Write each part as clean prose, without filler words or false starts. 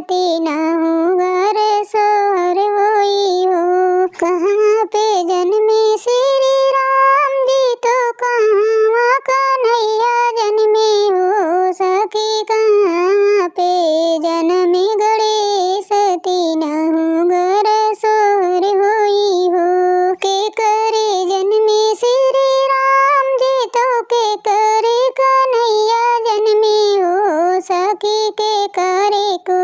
सती न हूँ घर सोहर होई हो। कहाँ पे जन्मे श्री राम जी तो कहाँ कन्हैया जन्मे हो। सखी कहाँ पे जन्मे गणेश तीन हूँ घर सोहर होई हो। के करे जन्मे श्री राम जी तो के करे कन्हैया जन्मे हो। सखी के करे को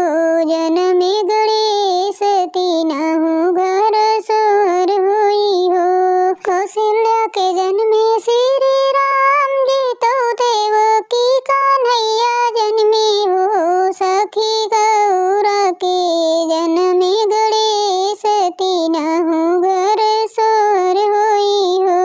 जन्मे गणेश तीन हूँ घर सोहर होई हो। कौशल्या के जन्मे श्री राम जी तो देवकी कन्हैया जन्मे हो। सखी गौरा के जन्मे गणेश तीन हूँ घर सोहर होई हो।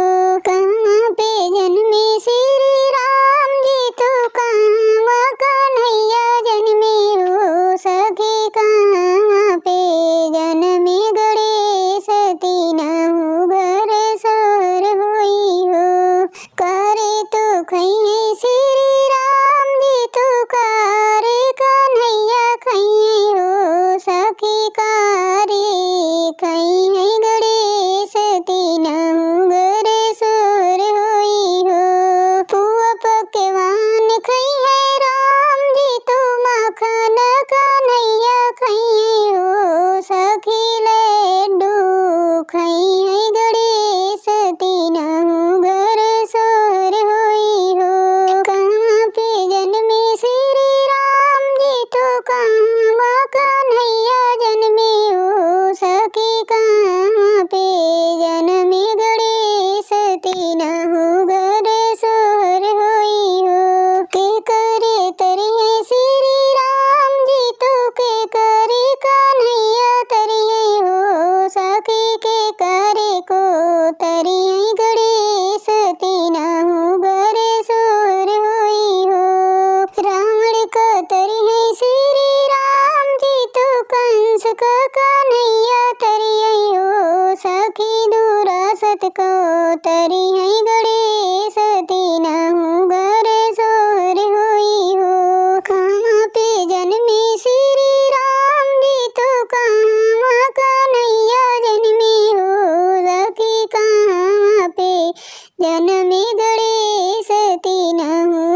कहाँ पे जन्मे श्री राम जी तो कहाँ कन्हैया जन्मे हो। सखी कहाँ पे जन्मे गणेश तीन हूँ घर सोहर होई हो। करे तो खैये श्री राम जी तो करे कन्हैया खैये हो। सखी करे खैये गणेश तीन हूँ घर सोहर होई हो। पुआ पकवान खैये राम जी तो माखन कन्हैया खैये हो। सखी लड्डू खैये गणेश तीन हूँ घर सोहर होई हो। कहाँ पे जन्मे श्री राम जी तो कहाँ कन्हैया जन्मे हो। सखी कहाँ पे जन्मे गणेश तीन हूँ घर सोहर होई हो। के करे तरिये श्री राम जी तो के करे कन्हैया तरिये हो। सखी के करे को तरिये गणेश तीन हूँ घर सोहर होई हो। रावण का तरिये श्री राम जी तो कंस का कन्हैया तरिये हो। सखी दुरासत को तरिये गणेश तीन हूँ घर सोहर होई हो। कहाँ पे जन्मे श्री राम जी तो कहाँ कन्हैया जन्मे हो। सखी कहाँ पे जन्मे गणेश तीन हूँ